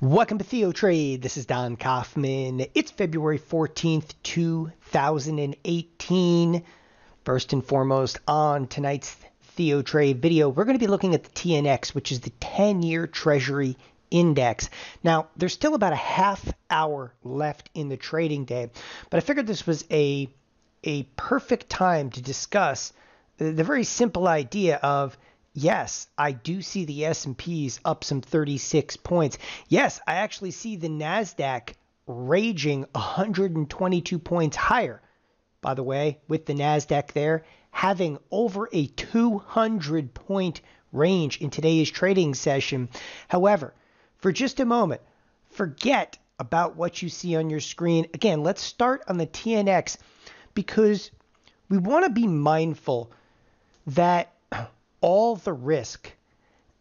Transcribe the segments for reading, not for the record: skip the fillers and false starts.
Welcome to TheoTrade. This is Don Kaufman. It's February 14th, 2018. First and foremost, on tonight's TheoTrade video, we're going to be looking at the TNX, which is the 10-year Treasury Index. Now, there's still about a half hour left in the trading day, but I figured this was a perfect time to discuss the very simple idea of, yes, I do see the S&Ps up some 36 points. Yes, I actually see the Nasdaq raging 122 points higher. By the way, with the Nasdaq there having over a 200-point range in today's trading session. However, for just a moment, forget about what you see on your screen. Again, let's start on the TNX because we want to be mindful that all the risk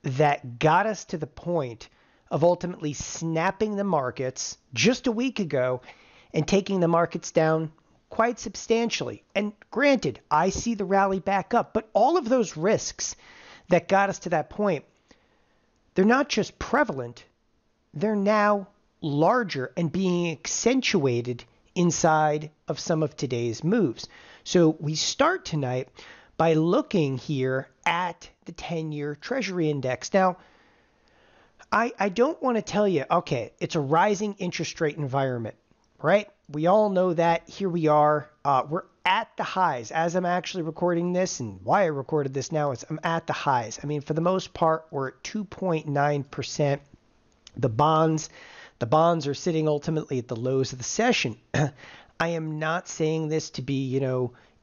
that got us to the point of ultimately snapping the markets just a week ago and taking the markets down quite substantially. And granted, I see the rally back up, but all of those risks that got us to that point, they're not just prevalent, they're now larger and being accentuated inside of some of today's moves. So we start tonight by looking here at the 10-year Treasury Index. Now, I don't want to tell you, okay, it's a rising interest rate environment, right? We all know that. Here we are. We're at the highs. As I'm actually recording this, and why I recorded this now is I'm at the highs. I mean, for the most part, we're at 2.9%. The bonds are sitting ultimately at the lows of the session. I am not saying this to be,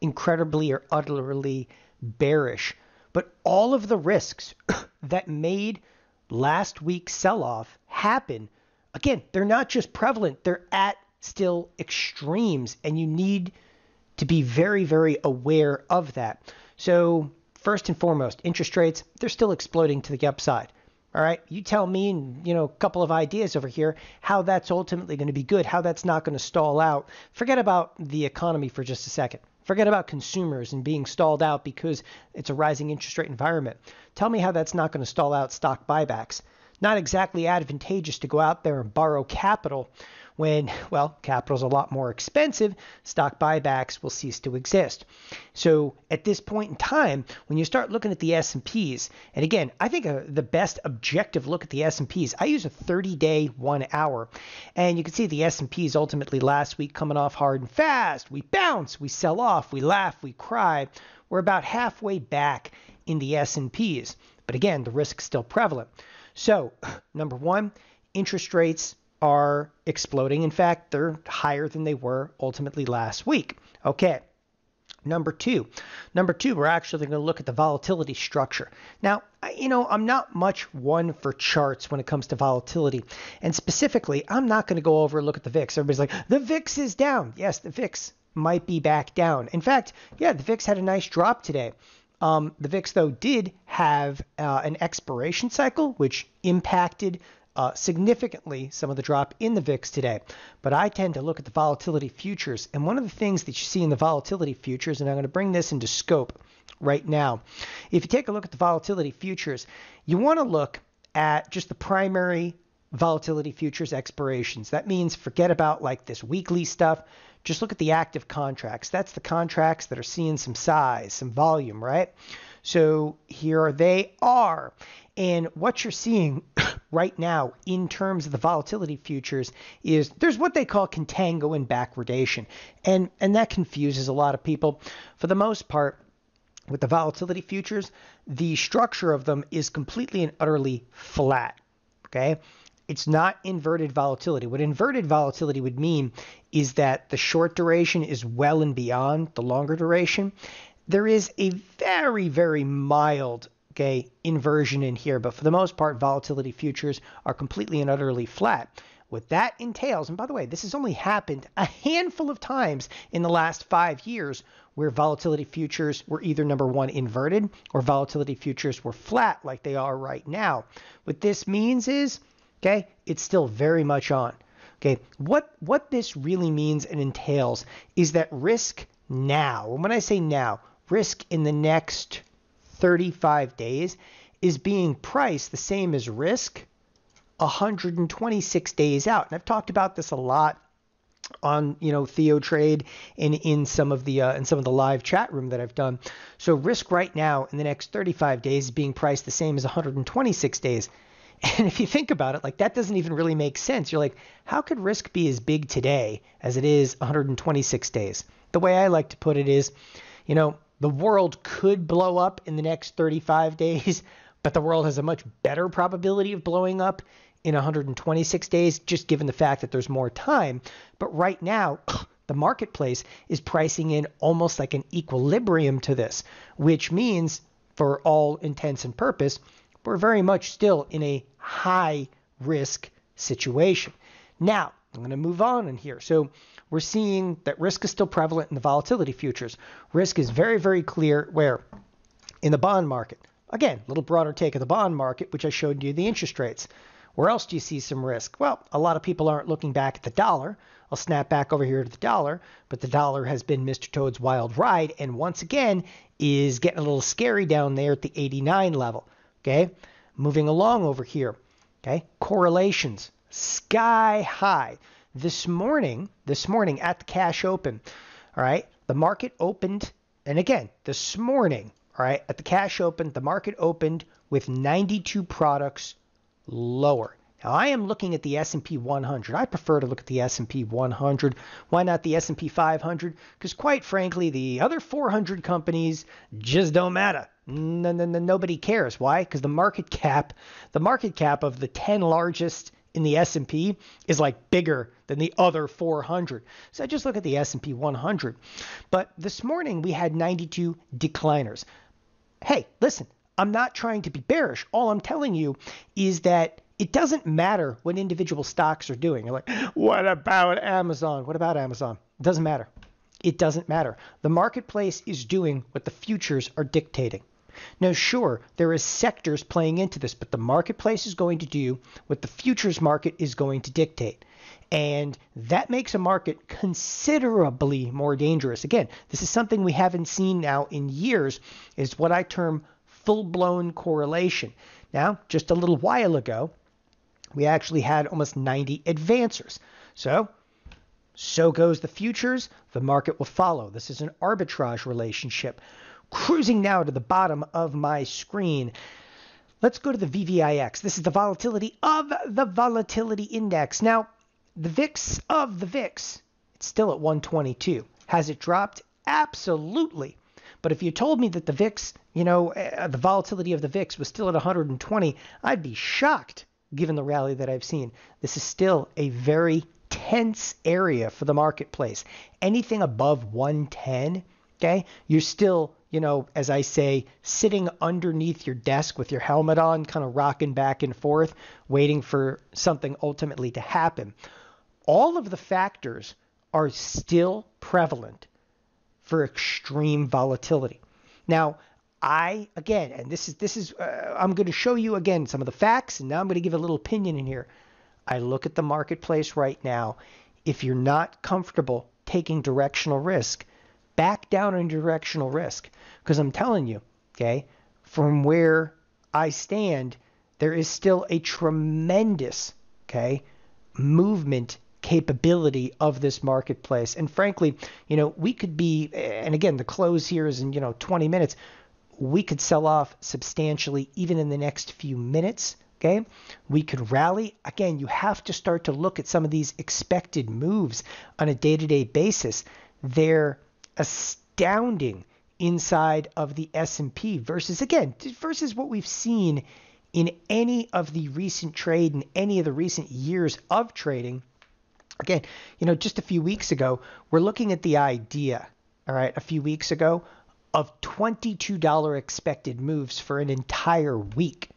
incredibly or utterly bearish, but all of the risks that made last week's sell-off happen, again, they're not just prevalent, they're at still extremes, and you need to be very, very aware of that. So first and foremost, interest rates, they're still exploding to the upside. All right, you tell me, and a couple of ideas over here, how that's ultimately going to be good, how that's not going to stall out. Forget about the economy for just a second. Forget about consumers and being stalled out because it's a rising interest rate environment. Tell me how that's not going to stall out stock buybacks. Not exactly advantageous to go out there and borrow capital when, well, capital's a lot more expensive. Stock buybacks will cease to exist. So at this point in time, when you start looking at the S&Ps, and again, I think the best objective look at the S&Ps, I use a 30-day 1 hour, and you can see the S&Ps ultimately last week coming off hard and fast. We bounce, we sell off, we laugh, we cry. We're about halfway back in the S&Ps. But again, the risk's still prevalent. So, number one, interest rates are exploding. In fact, they're higher than they were ultimately last week. Okay. Number two, we're actually going to look at the volatility structure. Now, I'm not much one for charts when it comes to volatility. And specifically, I'm not going to go over and look at the VIX. Everybody's like, the VIX is down. Yes, the VIX might be back down. In fact, yeah, the VIX had a nice drop today. The VIX, though, did have an expiration cycle, which impacted significantly some of the drop in the VIX today. But I tend to look at the volatility futures. And one of the things that you see in the volatility futures, and I'm going to bring this into scope right now. If you take a look at the volatility futures, you want to look at just the primary volatility futures expirations. That means forget about like this weekly stuff. Just look at the active contracts. That's the contracts that are seeing some size, some volume, right? So here they are. And what you're seeing right now in terms of the volatility futures is there's what they call contango and backwardation. And that confuses a lot of people. For the most part, with the volatility futures, the structure of them is completely and utterly flat, okay? It's not inverted volatility. What inverted volatility would mean is that the short duration is well and beyond the longer duration. There is a very, very mild, inversion in here, but for the most part, volatility futures are completely and utterly flat. What that entails, and by the way, this has only happened a handful of times in the last 5 years where volatility futures were either number one inverted or volatility futures were flat like they are right now. What this means is, it's still very much on. What this really means and entails is that risk now, and when I say now, risk in the next 35 days is being priced the same as risk 126 days out. And I've talked about this a lot on TheoTrade and in some of the live chat room that I've done. So risk right now in the next 35 days is being priced the same as 126 days. And if you think about it, like that doesn't even really make sense. You're like, how could risk be as big today as it is 126 days? The way I like to put it is, the world could blow up in the next 35 days, but the world has a much better probability of blowing up in 126 days, just given the fact that there's more time. But right now, the marketplace is pricing in almost like an equilibrium to this, which means for all intents and purpose, we're very much still in a high risk situation. Now, I'm going to move on in here. So we're seeing that risk is still prevalent in the volatility futures. Risk is very, very clear where? In the bond market. Again, a little broader take of the bond market, which I showed you the interest rates. Where else do you see some risk? Well, a lot of people aren't looking back at the dollar. I'll snap back over here to the dollar, but the dollar has been Mr. Toad's wild ride, and once again is getting a little scary down there at the 89 level. Okay, moving along over here. Okay, correlations sky high. This morning at the cash open, all right, the market opened, and again, this morning, all right, at the cash open, the market opened with 92 products lower. Now, I am looking at the S&P 100. I prefer to look at the S&P 100. Why not the S&P 500? Because quite frankly, the other 400 companies just don't matter. Nobody cares. Why? Because the market cap of the 10 largest in the S&P is like bigger than the other 400. So I just look at the S&P 100. But this morning we had 92 decliners. Hey, listen, I'm not trying to be bearish. All I'm telling you is that it doesn't matter what individual stocks are doing. You're like, what about Amazon? What about Amazon? It doesn't matter. It doesn't matter. The marketplace is doing what the futures are dictating. Now, sure, there is sectors playing into this, but the marketplace is going to do what the futures market is going to dictate. And that makes a market considerably more dangerous. Again, this is something we haven't seen now in years, is what I term full-blown correlation. Now, just a little while ago, we actually had almost 90 advancers. So goes the futures, the market will follow. This is an arbitrage relationship. Cruising now to the bottom of my screen. Let's go to the VVIX. This is the volatility of the volatility index. Now, the VIX of the VIX, it's still at 122. Has it dropped? Absolutely. But if you told me that the VIX, the volatility of the VIX was still at 120, I'd be shocked given the rally that I've seen. This is still a very tense area for the marketplace. Anything above 110, okay, you're still, as I say, sitting underneath your desk with your helmet on, kind of rocking back and forth, waiting for something ultimately to happen. All of the factors are still prevalent for extreme volatility. Now, I'm going to show you again some of the facts, and now I'm going to give a little opinion in here. I look at the marketplace right now. If you're not comfortable taking directional risk, back down on directional risk, because I'm telling you, okay, from where I stand, there is still a tremendous, movement capability of this marketplace. And frankly, we could be, and again, the close here is in, 20 minutes. We could sell off substantially even in the next few minutes. Okay, we could rally. Again, you have to start to look at some of these expected moves on a day-to-day basis. They're astounding inside of the S&P versus what we've seen in any of the recent trade and any of the recent years of trading. Again, just a few weeks ago, we're looking at the idea, all right, a few weeks ago, of $22 expected moves for an entire week.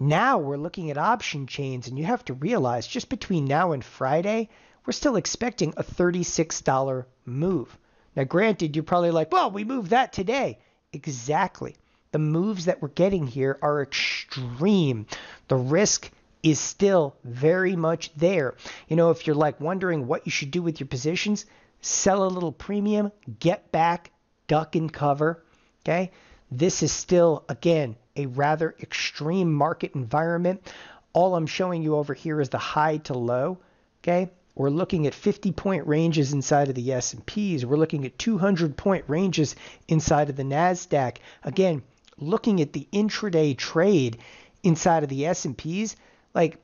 Now we're looking at option chains, and you have to realize just between now and Friday, we're still expecting a $36 move. Now, granted, you're probably like, well, we moved that today. Exactly. The moves that we're getting here are extreme. The risk is still very much there. If you're like wondering what you should do with your positions, sell a little premium, get back, duck and cover. Okay. This is still, again, a rather extreme market environment. All I'm showing you over here is the high to low, okay? We're looking at 50-point ranges inside of the S&Ps. We're looking at 200-point ranges inside of the Nasdaq. Again, looking at the intraday trade inside of the S&Ps, like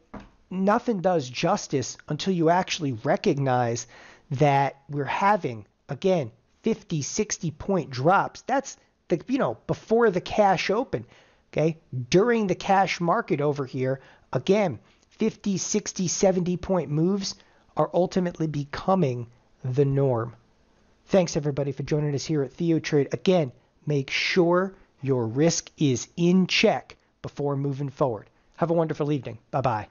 nothing does justice until you actually recognize that we're having, again, 50, 60-point drops. That's the, before the cash open, okay? During the cash market over here, again, 50, 60, 70-point moves are ultimately becoming the norm. Thanks, everybody, for joining us here at TheoTrade. Again, make sure your risk is in check before moving forward. Have a wonderful evening. Bye-bye.